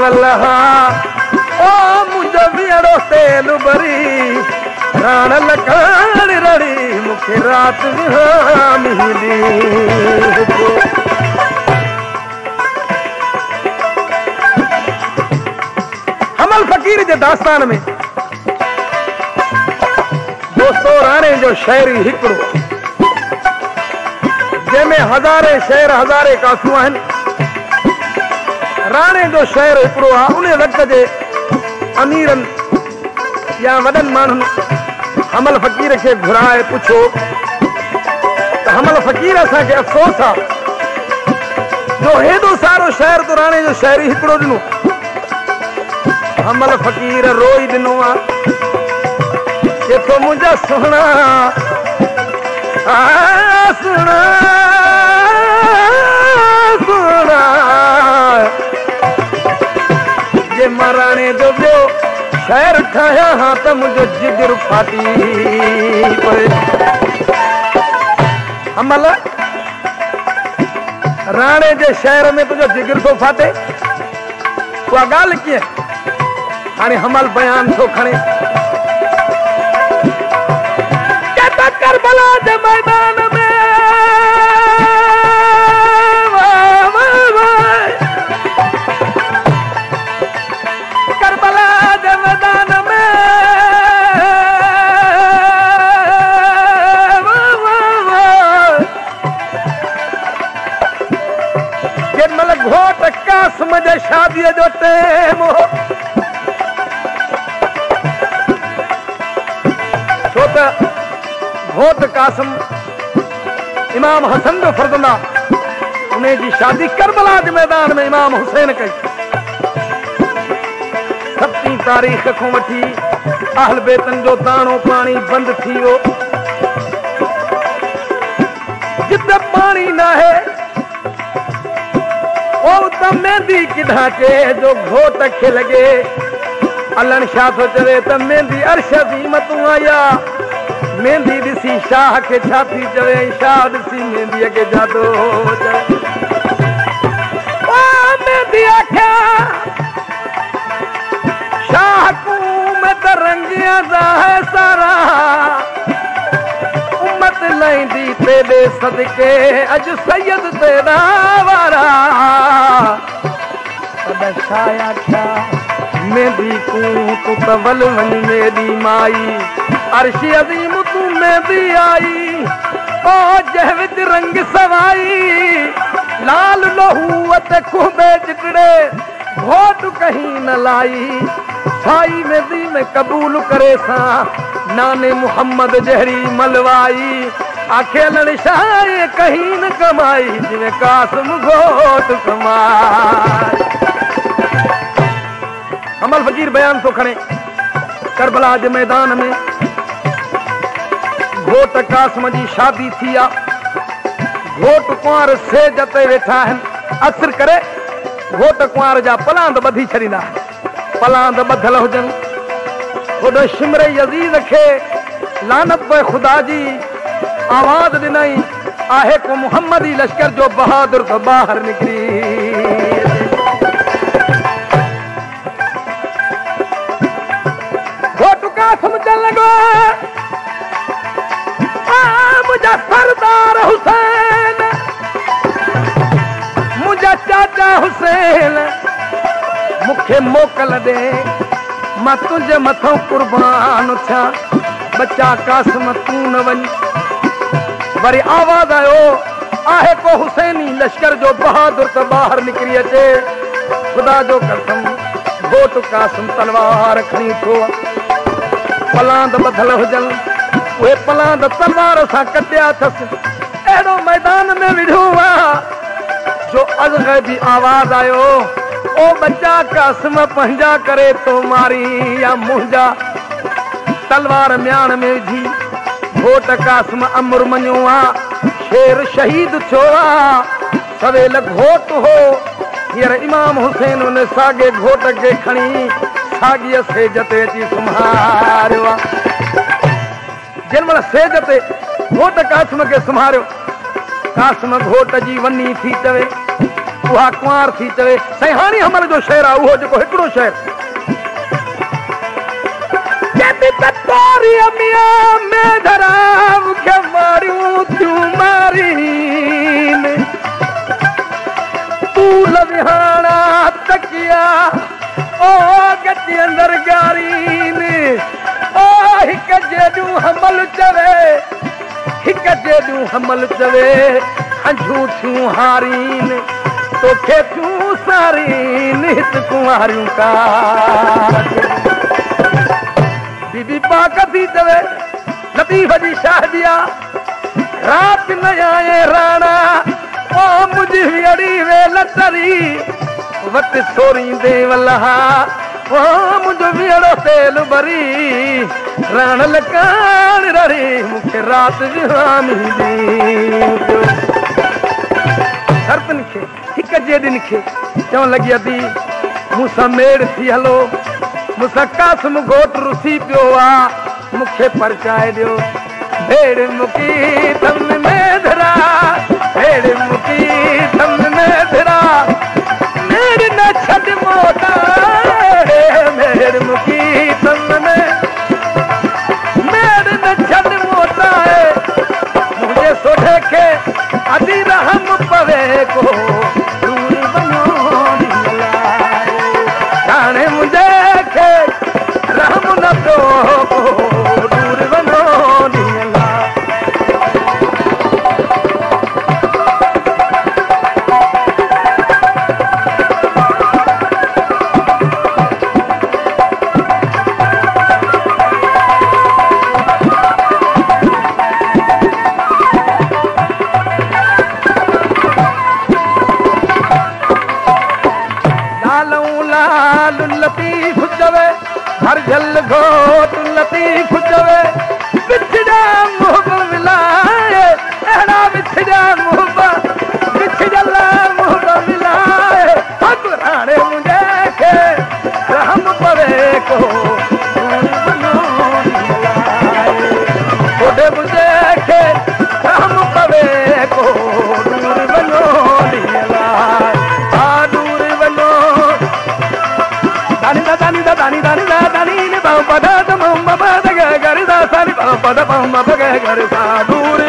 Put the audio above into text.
वल्लहा ओ मुझे बियड़ो तेल बरी राण लकान रड़ी मुखे रात मिली हमल फकीर जे दास्तान में दोस्तों राणे जो शायरी हिकड़ो जंहिंमें हज़ारे शेर हज़ारे कासूं आहिनि राणे जो शहर हिकिड़ो आहे उन वक़्त जे अमीरनि या वॾनि माण्हुनि हमल फ़क़ीर खे घुराए पुछो त हमल फ़क़ीर असांखे अफ़सोस आहे जो हेॾो सारो शहर तो राणे जो शहर ई हिकिड़ो ॾिनो हमल फ़क़ीर रोई ॾिनो आहे जेको मुंहिंजा सुहिणा सुहिणा सुहिणा जे मां राणे जो ॿियो शहर ठाहियां हा त मुंहिंजो जिगर फाटी पए हमल राणे जे शहर में तुंहिंजो जिगर थो फाटे उहा ॻाल्हि कीअं हाणे हमल बयान थो खणे करबला जे मैदान में करबला जे मैदान में जेमल घोट कासम जे शादीअ जो टेम छो त घोट कासम इमाम हसन जो फर्जंदा उन जी शादी करबला के मैदान में इमाम हुसैन कई 7 तारीख को वठी अहल बेतन जो ताणो पानी बंद थी वियो जिते पानी ना है ओ त मेहंदी किधा के जो घोट खे लगे अलन शाह तो चवे त मेहंदी अरशद मतू आया मेहंदी ॾिसी शाह के छाती चवे शाह ॾिसी मेहंदी के जादो चवे ओ मेहंदी आख्या शाह को में त रंगिया दा है सारा उम्मत लैंदी तेरे सदके अज सैयद तेरा वारा तद शाह आख्या मेहंदी को तू तवल वन मेरी माई अर्शी अजीम तू मेहंदी आई ओ जहविद रंग सवाई लाल लोहूअत खुबे चिकड़े घोट कहीं न लाई साई मेहंदी में कबूल करे सा नाने मुहम्मद जहरी मलवाई आखेलन शाह कहीं न कमाई जिਵੇਂ कासम घोट कमाई हमल फ़क़ीर बयान तो खणे करबला जे मैदान में घोट कासम जी शादी थी आ घोट कुंवर सेज ते वेठा आहिनि असर करे घोट कुंवर जा पलांद ॿधी छॾींदा पलांद ॿधल हुजनि होॾो शिमरे यज़ीद खे लानत पए ख़ुदा जी आवाज़ ॾिनई आहे को मुहम्मदी लश्कर जो बहादुर तो ॿाहिरि निकिरी घोट कासम चल लॻो मुझा सरदार हुसैन मुझा चाचा हुसैन मुखे मोकल दे मां तुझे मथों कुर्बान थिया बच्चा कासम तू न वन वरी आवाज आयो आहे को हुसैनी लश्कर जो बहादुर तो बाहर निकरी अचे खुदा जो कसम घोट कासम तलवार खणी थो पलांद ॿधल हुजन वे पलांद तलवार सां कटिया अथसि अहिड़ो मैदान में विढ़ो आहे जो अज़ग़ैबी आवाज़ आयो ओ बच्चा कासम पंहिंजा करे तो मारी या मुंहिंजा तलवार म्याण में विझी घोट कासम अमर मञो आहे शेर शहीद थियो आहे सवेल घोट हो हींअर इमाम हुसैन उन साॻे घोट खे खणी साॻीअ सेज ते अची सुम्हारियो आहे जेमल सेज ते घोट कासम खे सुम्हारियो कासम घोट जी वनी थी चवे उहा कुंवार थी चवे सहाणी हमल जो शहर आहे उहो जेको हिकिड़ो शहर मूंखे मारियूं थियूं मारीन तूल विहाणा तकिया ओ गति अंदर गारीन ओ हिक जेॾूं हमल चवे हिक जेॾूं हमल चवे हंझूं थियूं हारीन तोखे थियूं सारीन हित कुंवारियूं का बीबी पाक थी चवे लतीफ़ जी शादी रात न आए राणा ओ मुझी अड़ी वेल तरी वट सोरी देवलहा ओ मुझो बिड़ो तेल भरी राण लकान ररी मुखे रात विहानी दी सरपन खे हिक जे दिन खे चवण लगी अदी मूंसां मेड़ थी हलो मूंसां कासम घोट रुसी पियो आहे मूंखे परचाए ॾियो भेड़ मुकी थम में धरा भेड़ मुकी थम में धरा मेड़ न छॾ मोटा भेड़ मुकी थम में मेड़ न छॾ मोटा मुंहिंजे सोढे खे अदी रहम पवे को दूर वञो हाणे मुंहिंजे खे रहम न पियो दूर वञो लतीफ़ चवे हर झल घोट लतीफ़ चवे बिछड़ा मुंहुं मिलाए अहिड़ा बिछड़ा मुंहुं बिछड़ल मुंहुं मिलाए हक राणे मुंहिंजे खे रहम पवे को ओॾे मुंहिंजे खे रहम पवे को दूर वञो दानी दानी दानी ने बाबा दा मम्मा दा गा गा दा सानी बाबा दा मम्मा दा गा गा दा दूर